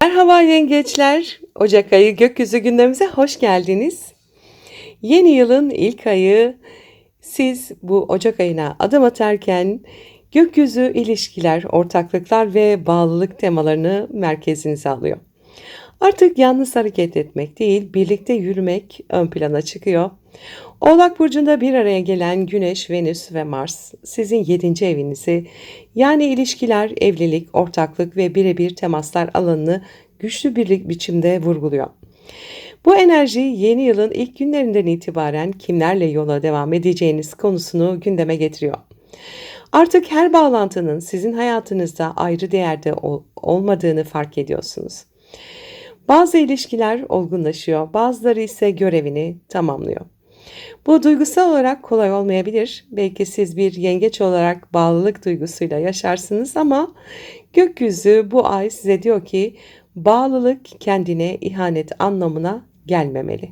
Merhaba yengeçler. Ocak ayı gökyüzü gündemimize hoş geldiniz. Yeni yılın ilk ayı. Siz bu Ocak ayına adım atarken gökyüzü ilişkiler, ortaklıklar ve bağlılık temalarını merkezinize alıyor. Artık yalnız hareket etmek değil, birlikte yürümek ön plana çıkıyor. Oğlak burcunda bir araya gelen Güneş, Venüs ve Mars sizin 7. evinizi, yani ilişkiler, evlilik, ortaklık ve birebir temaslar alanını güçlü bir biçimde vurguluyor. Bu enerji yeni yılın ilk günlerinden itibaren kimlerle yola devam edeceğiniz konusunu gündeme getiriyor. Artık her bağlantının sizin hayatınızda ayrı değerde olmadığını fark ediyorsunuz. Bazı ilişkiler olgunlaşıyor, bazıları ise görevini tamamlıyor. Bu duygusal olarak kolay olmayabilir. Belki siz bir yengeç olarak bağlılık duygusuyla yaşarsınız ama gökyüzü bu ay size diyor ki bağlılık kendine ihanet anlamına gelmemeli.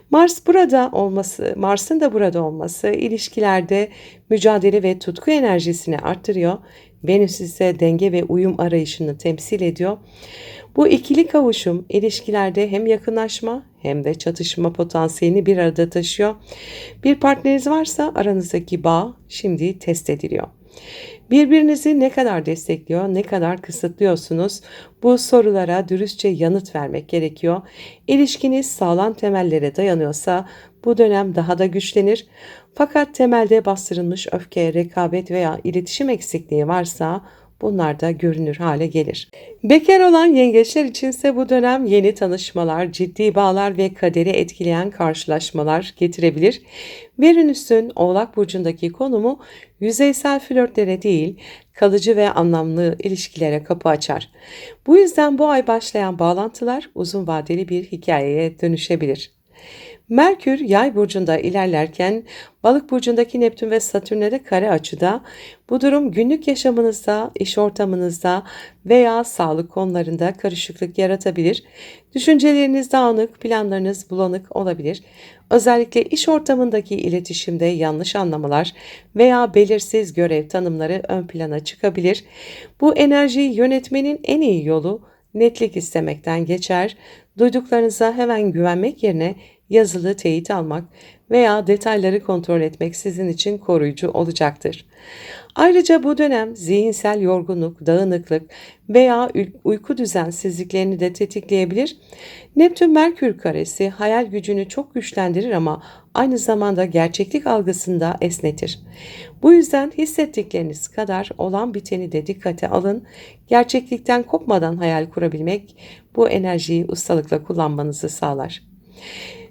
Mars'ın da burada olması ilişkilerde mücadele ve tutku enerjisini arttırıyor. Venüs ise denge ve uyum arayışını temsil ediyor. Bu ikili kavuşum ilişkilerde hem yakınlaşma hem de çatışma potansiyelini bir arada taşıyor. Bir partneriniz varsa aranızdaki bağ şimdi test ediliyor. Birbirinizi ne kadar destekliyor, ne kadar kısıtlıyorsunuz? Bu sorulara dürüstçe yanıt vermek gerekiyor. İlişkiniz sağlam temellere dayanıyorsa bu dönem daha da güçlenir. Fakat temelde bastırılmış öfke, rekabet veya iletişim eksikliği varsa bunlar da görünür hale gelir. Bekar olan yengeçler içinse bu dönem yeni tanışmalar, ciddi bağlar ve kaderi etkileyen karşılaşmalar getirebilir. Venüs'ün Oğlak burcundaki konumu yüzeysel flörtlere değil, kalıcı ve anlamlı ilişkilere kapı açar. Bu yüzden bu ay başlayan bağlantılar uzun vadeli bir hikayeye dönüşebilir. Merkür Yay burcunda ilerlerken Balık burcundaki Neptün ve Satürn'e de kare açıda. Bu durum günlük yaşamınızda, iş ortamınızda veya sağlık konularında karışıklık yaratabilir. Düşünceleriniz dağınık, planlarınız bulanık olabilir. Özellikle iş ortamındaki iletişimde yanlış anlamalar veya belirsiz görev tanımları ön plana çıkabilir. Bu enerjiyi yönetmenin en iyi yolu netlik istemekten geçer. Duyduklarınıza hemen güvenmek yerine yazılı teyit almak veya detayları kontrol etmek sizin için koruyucu olacaktır. Ayrıca bu dönem zihinsel yorgunluk, dağınıklık veya uyku düzensizliklerini de tetikleyebilir. Neptün-Merkür karesi hayal gücünü çok güçlendirir ama aynı zamanda gerçeklik algısını da esnetir. Bu yüzden hissettikleriniz kadar olan biteni de dikkate alın. Gerçeklikten kopmadan hayal kurabilmek bu enerjiyi ustalıkla kullanmanızı sağlar.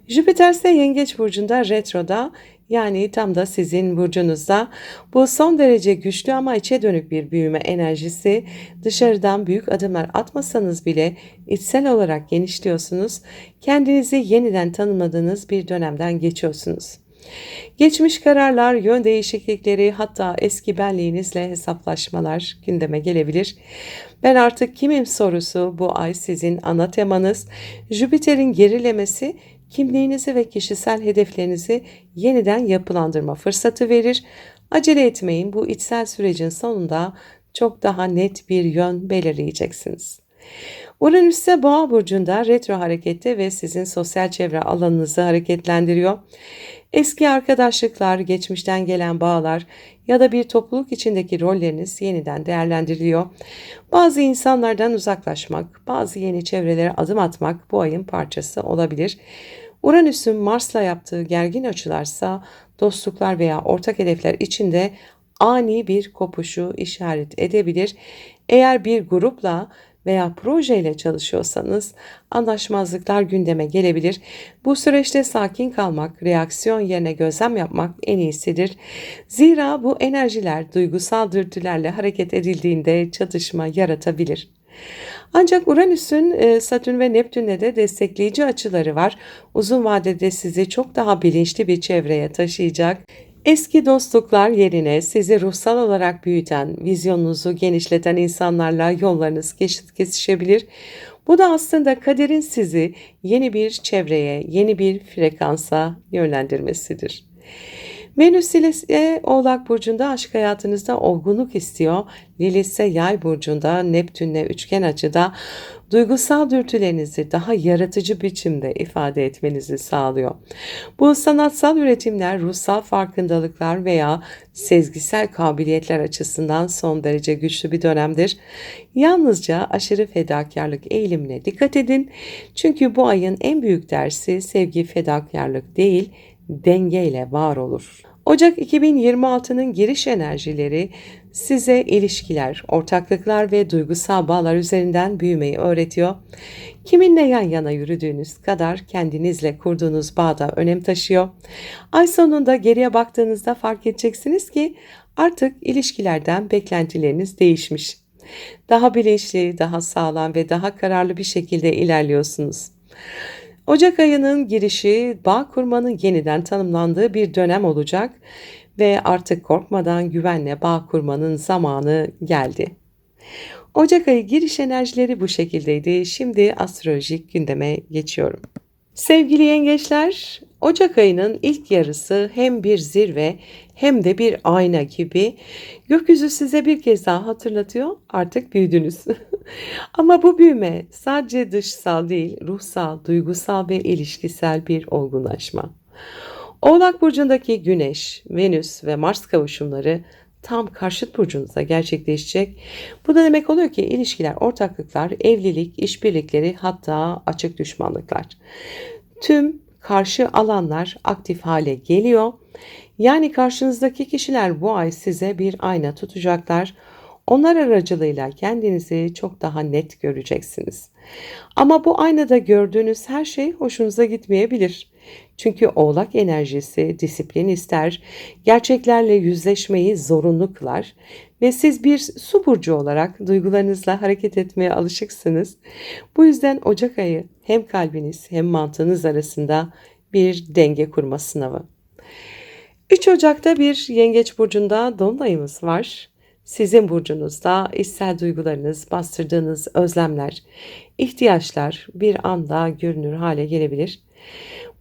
Jüpiter ise Yengeç burcunda retroda, yani tam da sizin burcunuzda. Bu son derece güçlü ama içe dönük bir büyüme enerjisi. Dışarıdan büyük adımlar atmasanız bile içsel olarak genişliyorsunuz. Kendinizi yeniden tanımladığınız bir dönemden geçiyorsunuz. Geçmiş kararlar, yön değişiklikleri, hatta eski benliğinizle hesaplaşmalar gündeme gelebilir. Ben artık kimim sorusu bu ay sizin ana temanız. Jüpiter'in gerilemesi kimliğinizi ve kişisel hedeflerinizi yeniden yapılandırma fırsatı verir. Acele etmeyin, bu içsel sürecin sonunda çok daha net bir yön belirleyeceksiniz. Uranüs ise Boğa burcunda retro harekette ve sizin sosyal çevre alanınızı hareketlendiriyor. Eski arkadaşlıklar, geçmişten gelen bağlar ya da bir topluluk içindeki rolleriniz yeniden değerlendiriliyor. Bazı insanlardan uzaklaşmak, bazı yeni çevrelere adım atmak bu ayın parçası olabilir. Uranüs'ün Mars'la yaptığı gergin açılarsa dostluklar veya ortak hedefler içinde ani bir kopuşu işaret edebilir. Eğer bir grupla veya projeyle çalışıyorsanız anlaşmazlıklar gündeme gelebilir. Bu süreçte sakin kalmak, reaksiyon yerine gözlem yapmak en iyisidir. Zira bu enerjiler duygusal dürtülerle hareket edildiğinde çatışma yaratabilir. Ancak Uranüs'ün Satürn ve Neptün'le de destekleyici açıları var. Uzun vadede sizi çok daha bilinçli bir çevreye taşıyacak. Eski dostluklar yerine sizi ruhsal olarak büyüten, vizyonunuzu genişleten insanlarla yollarınız kesişebilir. Bu da aslında kaderin sizi yeni bir çevreye, yeni bir frekansa yönlendirmesidir. Venüs ise Oğlak Burcu'nda aşk hayatınızda olgunluk istiyor. Lilith ise Yay Burcu'nda Neptün'le üçgen açıda duygusal dürtülerinizi daha yaratıcı biçimde ifade etmenizi sağlıyor. Bu sanatsal üretimler, ruhsal farkındalıklar veya sezgisel kabiliyetler açısından son derece güçlü bir dönemdir. Yalnızca aşırı fedakarlık eğilimine dikkat edin. Çünkü bu ayın en büyük dersi sevgi fedakarlık değil, dengeyle var olur. Ocak 2026'nın giriş enerjileri size ilişkiler, ortaklıklar ve duygusal bağlar üzerinden büyümeyi öğretiyor. Kiminle yan yana yürüdüğünüz kadar kendinizle kurduğunuz bağ da önem taşıyor. Ay sonunda geriye baktığınızda fark edeceksiniz ki artık ilişkilerden beklentileriniz değişmiş. Daha bilinçli, daha sağlam ve daha kararlı bir şekilde ilerliyorsunuz. Ocak ayının girişi bağ kurmanın yeniden tanımlandığı bir dönem olacak ve artık korkmadan güvenle bağ kurmanın zamanı geldi. Ocak ayı giriş enerjileri bu şekildeydi. Şimdi astrolojik gündeme geçiyorum. Sevgili yengeçler, Ocak ayının ilk yarısı hem bir zirve hem de bir ayna gibi. Gökyüzü size bir kez daha hatırlatıyor, artık büyüdünüz. Ama bu büyüme sadece dışsal değil, ruhsal, duygusal ve ilişkisel bir olgunlaşma. Oğlak Burcu'ndaki Güneş, Venüs ve Mars kavuşumları tam karşıt burcunuzda gerçekleşecek. Bu da demek oluyor ki ilişkiler, ortaklıklar, evlilik, işbirlikleri, hatta açık düşmanlıklar. Tüm karşı alanlar aktif hale geliyor. Yani karşınızdaki kişiler bu ay size bir ayna tutacaklar. Onlar aracılığıyla kendinizi çok daha net göreceksiniz. Ama bu aynada gördüğünüz her şey hoşunuza gitmeyebilir. Çünkü Oğlak enerjisi disiplin ister, gerçeklerle yüzleşmeyi zorunlu kılar ve siz bir su burcu olarak duygularınızla hareket etmeye alışıksınız. Bu yüzden Ocak ayı hem kalbiniz hem mantığınız arasında bir denge kurma sınavı. 3 Ocak'ta bir Yengeç Burcu'nda dolunayımız var. Sizin burcunuzda içsel duygularınız, bastırdığınız özlemler, ihtiyaçlar bir anda görünür hale gelebilir.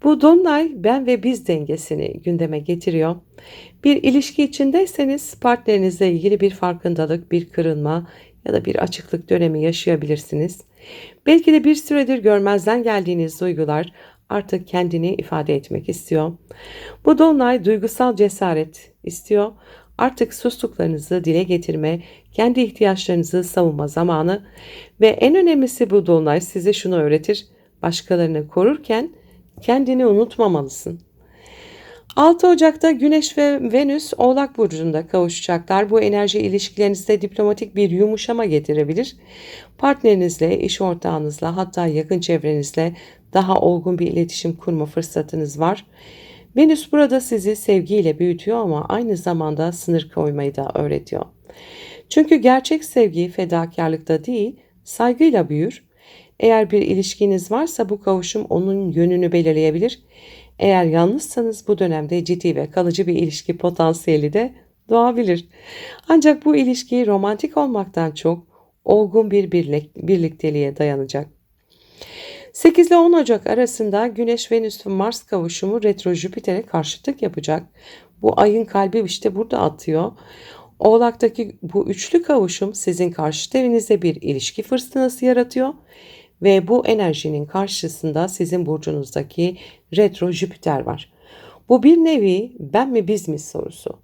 Bu dolunay ben ve biz dengesini gündeme getiriyor. Bir ilişki içindeyseniz partnerinizle ilgili bir farkındalık, bir kırılma ya da bir açıklık dönemi yaşayabilirsiniz. Belki de bir süredir görmezden geldiğiniz duygular artık kendini ifade etmek istiyor. Bu dolunay duygusal cesaret istiyor. Artık sustuklarınızı dile getirme, kendi ihtiyaçlarınızı savunma zamanı ve en önemlisi bu dolunay size şunu öğretir: başkalarını korurken kendini unutmamalısın. 6 Ocak'ta Güneş ve Venüs Oğlak Burcu'nda kavuşacaklar. Bu enerji ilişkilerinizde diplomatik bir yumuşama getirebilir. Partnerinizle, iş ortağınızla, hatta yakın çevrenizle daha olgun bir iletişim kurma fırsatınız var. Venüs burada sizi sevgiyle büyütüyor ama aynı zamanda sınır koymayı da öğretiyor. Çünkü gerçek sevgi fedakarlıkta değil, saygıyla büyür. Eğer bir ilişkiniz varsa bu kavuşum onun yönünü belirleyebilir. Eğer yalnızsanız bu dönemde ciddi ve kalıcı bir ilişki potansiyeli de doğabilir. Ancak bu ilişki romantik olmaktan çok olgun bir birlikteliğe dayanacak. 8 ile 10 Ocak arasında Güneş, Venüs ve Mars kavuşumu retro Jüpiter'e karşıtlık yapacak. Bu ayın kalbi işte burada atıyor. Oğlak'taki bu üçlü kavuşum sizin karşıt evinizde bir ilişki fırtınası yaratıyor. Ve bu enerjinin karşısında sizin burcunuzdaki retro Jüpiter var. Bu bir nevi ben mi biz mi sorusu.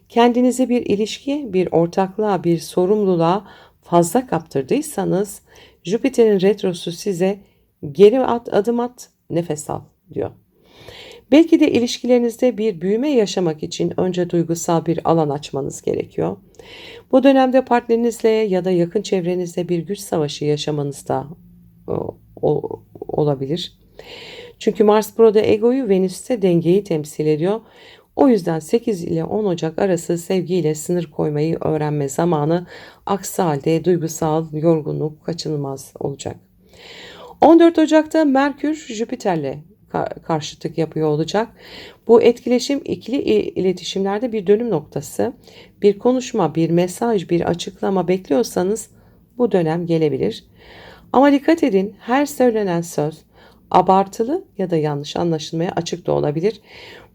Kendinizi bir ilişkiye, bir ortaklığa, bir sorumluluğa fazla kaptırdıysanız Jüpiter'in retrosu size geri adım at, nefes al diyor. Belki de ilişkilerinizde bir büyüme yaşamak için önce duygusal bir alan açmanız gerekiyor. Bu dönemde partnerinizle ya da yakın çevrenizde bir güç savaşı yaşamanız da olabilir. Çünkü Mars burada egoyu, Venüs ise dengeyi temsil ediyor. O yüzden 8 ile 10 Ocak arası sevgiyle sınır koymayı öğrenme zamanı. Aksi halde duygusal yorgunluk kaçınılmaz olacak. 14 Ocak'ta Merkür Jüpiter'le karşıtlık yapıyor olacak. Bu etkileşim ikili iletişimlerde bir dönüm noktası. Bir konuşma, bir mesaj, bir açıklama bekliyorsanız bu dönem gelebilir. Ama dikkat edin, her söylenen söz abartılı ya da yanlış anlaşılmaya açık da olabilir.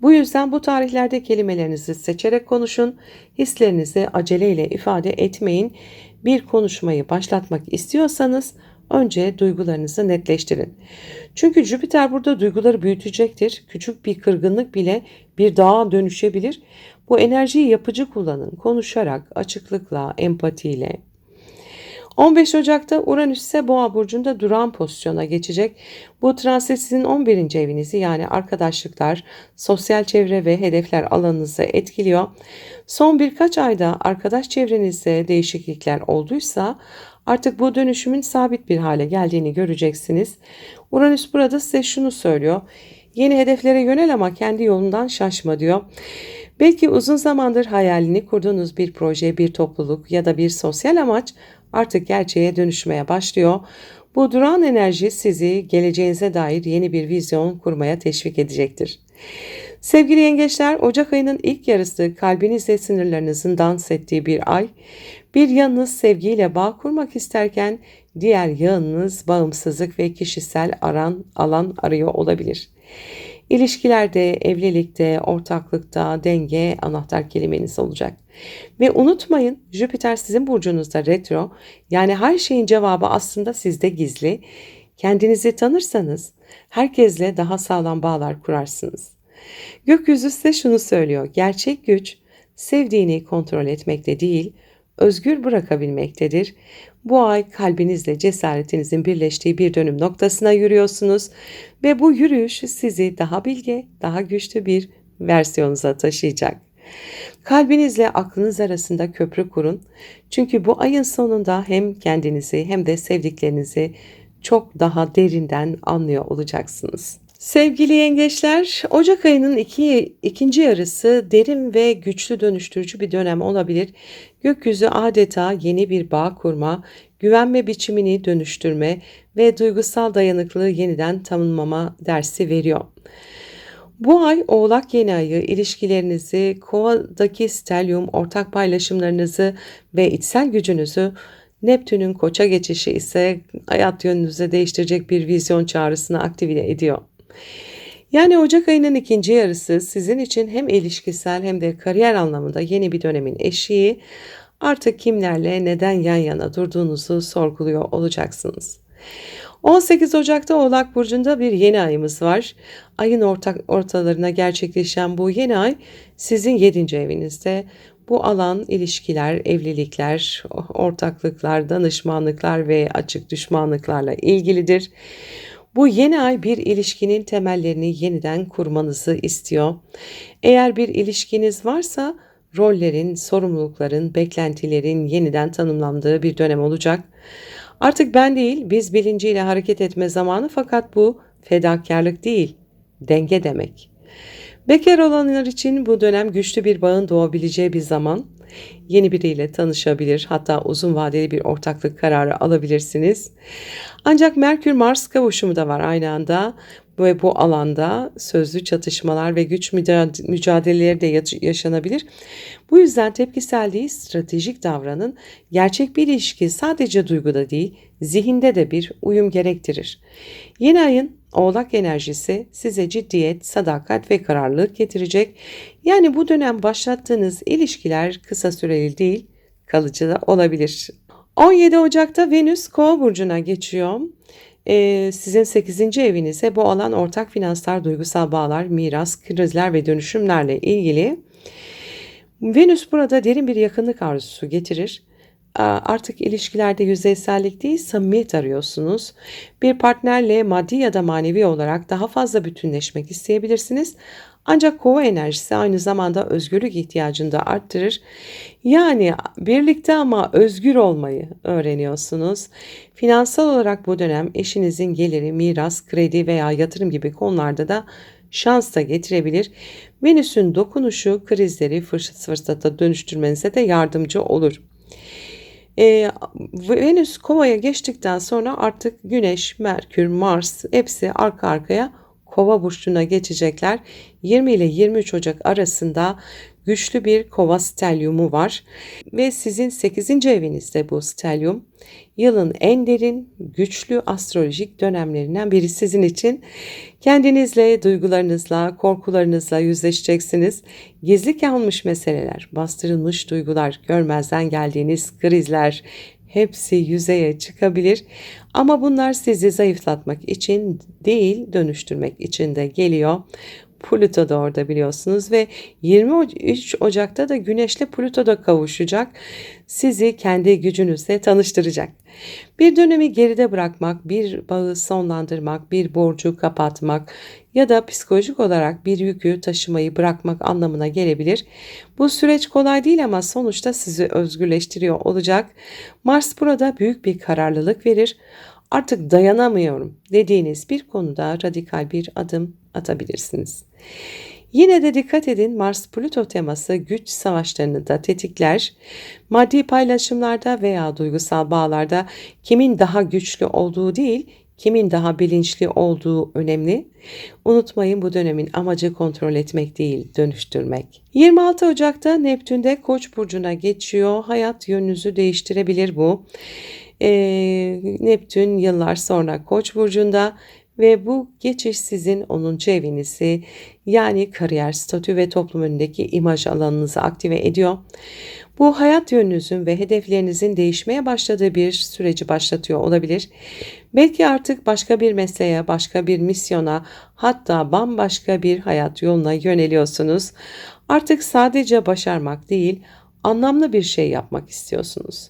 Bu yüzden bu tarihlerde kelimelerinizi seçerek konuşun, hislerinizi aceleyle ifade etmeyin. Bir konuşmayı başlatmak istiyorsanız önce duygularınızı netleştirin. Çünkü Jüpiter burada duyguları büyütecektir. Küçük bir kırgınlık bile bir dağa dönüşebilir. Bu enerjiyi yapıcı kullanın, konuşarak, açıklıkla, empatiyle. 15 Ocak'ta Uranüs ise Boğa burcunda duran pozisyona geçecek. Bu transit sizin 11. evinizi yani arkadaşlıklar, sosyal çevre ve hedefler alanınızı etkiliyor. Son birkaç ayda arkadaş çevrenizde değişiklikler olduysa artık bu dönüşümün sabit bir hale geldiğini göreceksiniz. Uranüs burada size şunu söylüyor. Yeni hedeflere yönel ama kendi yolundan şaşma diyor. Belki uzun zamandır hayalini kurduğunuz bir proje, bir topluluk ya da bir sosyal amaç artık gerçeğe dönüşmeye başlıyor. Bu duran enerji sizi geleceğinize dair yeni bir vizyon kurmaya teşvik edecektir. Sevgili yengeçler, Ocak ayının ilk yarısı kalbinizle sınırlarınızın dans ettiği bir ay. Bir yanınız sevgiyle bağ kurmak isterken diğer yanınız bağımsızlık ve kişisel alan arıyor olabilir. İlişkilerde, evlilikte, ortaklıkta denge anahtar kelimeniz olacak. Ve unutmayın, Jüpiter sizin burcunuzda retro, yani her şeyin cevabı aslında sizde gizli. Kendinizi tanırsanız herkesle daha sağlam bağlar kurarsınız. Gökyüzü size şunu söylüyor: gerçek güç sevdiğini kontrol etmekte değil, özgür bırakabilmektedir. Bu ay kalbinizle cesaretinizin birleştiği bir dönüm noktasına yürüyorsunuz ve bu yürüyüş sizi daha bilge, daha güçlü bir versiyonunuza taşıyacak. Kalbinizle aklınız arasında köprü kurun. Çünkü bu ayın sonunda hem kendinizi hem de sevdiklerinizi çok daha derinden anlıyor olacaksınız. Sevgili yengeçler, Ocak ayının ikinci yarısı derin ve güçlü dönüştürücü bir dönem olabilir. Gökyüzü adeta yeni bir bağ kurma, güvenme biçimini dönüştürme ve duygusal dayanıklılığı yeniden tanımlama dersi veriyor. Bu ay Oğlak yeni ayı ilişkilerinizi, Kova'daki stelyum ortak paylaşımlarınızı ve içsel gücünüzü, Neptün'ün Koça geçişi ise hayat yönünüzü değiştirecek bir vizyon çağrısını aktive ediyor. Yani Ocak ayının ikinci yarısı sizin için hem ilişkisel hem de kariyer anlamında yeni bir dönemin eşiği. Artık kimlerle neden yan yana durduğunuzu sorguluyor olacaksınız. 18 Ocak'ta Oğlak Burcu'nda bir yeni ayımız var. Ayın ortalarına gerçekleşen bu yeni ay sizin 7. evinizde. Bu alan ilişkiler, evlilikler, ortaklıklar, danışmanlıklar ve açık düşmanlıklarla ilgilidir. Bu yeni ay bir ilişkinin temellerini yeniden kurmanızı istiyor. Eğer bir ilişkiniz varsa rollerin, sorumlulukların, beklentilerin yeniden tanımlandığı bir dönem olacak. Artık ben değil, biz bilinciyle hareket etme zamanı, fakat bu fedakarlık değil, denge demek. Bekar olanlar için bu dönem güçlü bir bağın doğabileceği bir zaman. Yeni biriyle tanışabilir, hatta uzun vadeli bir ortaklık kararı alabilirsiniz. Ancak Merkür-Mars kavuşumu da var aynı anda ve bu alanda sözlü çatışmalar ve güç mücadeleleri de yaşanabilir. Bu yüzden tepkisel değil, stratejik davranın. Gerçek bir ilişki sadece duyguda değil, zihinde de bir uyum gerektirir. Yeni ayın Oğlak enerjisi size ciddiyet, sadakat ve kararlılık getirecek. Yani bu dönem başlattığınız ilişkiler kısa süreli değil, kalıcı da olabilir. 17 Ocak'ta Venüs Kova burcuna geçiyor. Sizin 8. evinize bu alan ortak finanslar, duygusal bağlar, miras, krizler ve dönüşümlerle ilgili. Venüs burada derin bir yakınlık arzusu getirir. Artık ilişkilerde yüzeysellik değil, samimiyet arıyorsunuz. Bir partnerle maddi ya da manevi olarak daha fazla bütünleşmek isteyebilirsiniz. Ancak kova enerjisi aynı zamanda özgürlük ihtiyacını da arttırır. Yani birlikte ama özgür olmayı öğreniyorsunuz. Finansal olarak bu dönem eşinizin geliri, miras, kredi veya yatırım gibi konularda da şans da getirebilir. Venüs'ün dokunuşu krizleri fırsata dönüştürmenize de yardımcı olur. Venüs Kova'ya geçtikten sonra artık Güneş, Merkür, Mars hepsi arka arkaya Kova burcuna geçecekler. 20 ile 23 Ocak arasında güçlü bir kova stelyumu var ve sizin 8. evinizde bu stelyum. Yılın en derin, güçlü astrolojik dönemlerinden biri sizin için. Kendinizle, duygularınızla, korkularınızla yüzleşeceksiniz. Gizli kalmış meseleler, bastırılmış duygular, görmezden geldiğiniz krizler hepsi yüzeye çıkabilir. Ama bunlar sizi zayıflatmak için değil, dönüştürmek için de geliyor. Plüto da orada biliyorsunuz ve 23 Ocak'ta da Güneş'le Plüto da kavuşacak. Sizi kendi gücünüzle tanıştıracak. Bir dönemi geride bırakmak, bir bağı sonlandırmak, bir borcu kapatmak ya da psikolojik olarak bir yükü taşımayı bırakmak anlamına gelebilir. Bu süreç kolay değil ama sonuçta sizi özgürleştiriyor olacak. Mars burada büyük bir kararlılık verir. Artık dayanamıyorum dediğiniz bir konuda radikal bir adım atabilirsiniz. Yine de dikkat edin, Mars-Plüto teması güç savaşlarını da tetikler. Maddi paylaşımlarda veya duygusal bağlarda kimin daha güçlü olduğu değil, kimin daha bilinçli olduğu önemli. Unutmayın, bu dönemin amacı kontrol etmek değil, dönüştürmek. 26 Ocak'ta Neptün'de Koç burcuna geçiyor. Hayat yönünüzü değiştirebilir bu. Neptün yıllar sonra Koç burcunda ve bu geçiş sizin 10. evinizi, yani kariyer, statü ve toplum önündeki imaj alanınızı aktive ediyor. Bu hayat yönünüzün ve hedeflerinizin değişmeye başladığı bir süreci başlatıyor olabilir. Belki artık başka bir mesleğe, başka bir misyona, hatta bambaşka bir hayat yoluna yöneliyorsunuz. Artık sadece başarmak değil, anlamlı bir şey yapmak istiyorsunuz.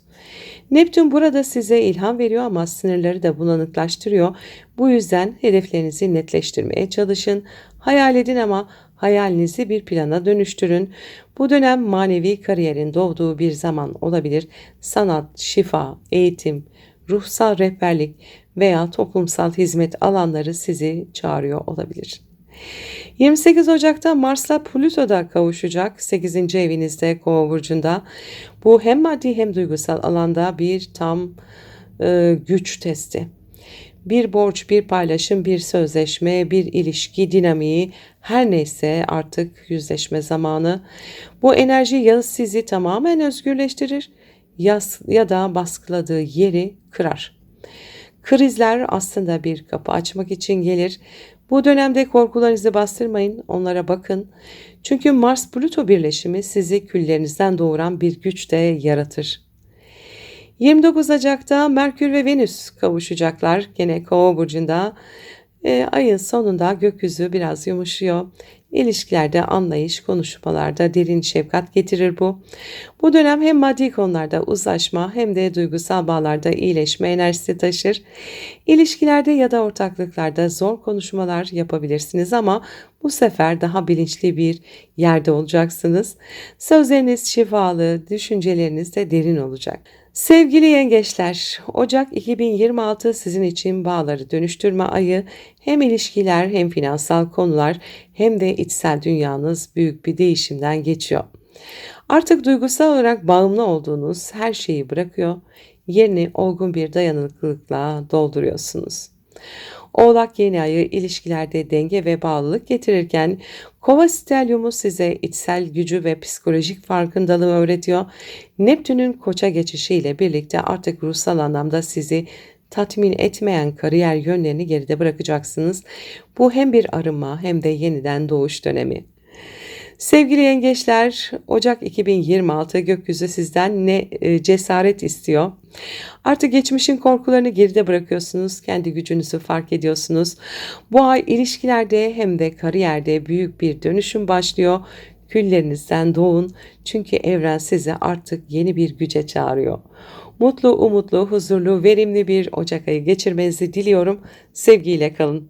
Neptün burada size ilham veriyor ama sınırları da bulanıklaştırıyor. Bu yüzden hedeflerinizi netleştirmeye çalışın. Hayal edin ama hayalinizi bir plana dönüştürün. Bu dönem manevi kariyerin doğduğu bir zaman olabilir. Sanat, şifa, eğitim, ruhsal rehberlik veya toplumsal hizmet alanları sizi çağırıyor olabilir. 28 Ocak'ta Mars'la Plüto'da kavuşacak 8. evinizde Kova burcunda. Bu hem maddi hem duygusal alanda bir tam güç testi. Bir borç, bir paylaşım, bir sözleşme, bir ilişki dinamiği, her neyse artık yüzleşme zamanı. Bu enerji ya sizi tamamen özgürleştirir ya da baskıladığı yeri kırar. Krizler aslında bir kapı açmak için gelir. Bu dönemde korkularınızı bastırmayın, onlara bakın. Çünkü Mars-Plüto birleşimi sizi küllerinizden doğuran bir güç de yaratır. 29 Ocak'ta Merkür ve Venüs kavuşacaklar. Gene Kova burcunda. Ayın sonunda gökyüzü biraz yumuşuyor. İlişkilerde anlayış, konuşmalarda derin şefkat getirir bu. Bu dönem hem maddi konularda uzlaşma hem de duygusal bağlarda iyileşme enerjisi taşır. İlişkilerde ya da ortaklıklarda zor konuşmalar yapabilirsiniz ama bu sefer daha bilinçli bir yerde olacaksınız. Sözleriniz şifalı, düşünceleriniz de derin olacak. Sevgili yengeçler, Ocak 2026 sizin için bağları dönüştürme ayı. Hem ilişkiler hem finansal konular hem de içsel dünyanız büyük bir değişimden geçiyor. Artık duygusal olarak bağımlı olduğunuz her şeyi bırakıyor, yerini olgun bir dayanıklılıkla dolduruyorsunuz. Oğlak yeni ayı ilişkilerde denge ve bağlılık getirirken Kova stelyumu size içsel gücü ve psikolojik farkındalığı öğretiyor. Neptün'ün Koç'a geçişiyle birlikte artık ruhsal anlamda sizi tatmin etmeyen kariyer yönlerini geride bırakacaksınız. Bu hem bir arınma hem de yeniden doğuş dönemi. Sevgili yengeçler, Ocak 2026 gökyüzü sizden ne cesaret istiyor. Artık geçmişin korkularını geride bırakıyorsunuz, kendi gücünüzü fark ediyorsunuz. Bu ay ilişkilerde hem de kariyerde büyük bir dönüşüm başlıyor. Küllerinizden doğun çünkü evren sizi artık yeni bir güce çağırıyor. Mutlu, umutlu, huzurlu, verimli bir Ocak ayı geçirmenizi diliyorum. Sevgiyle kalın.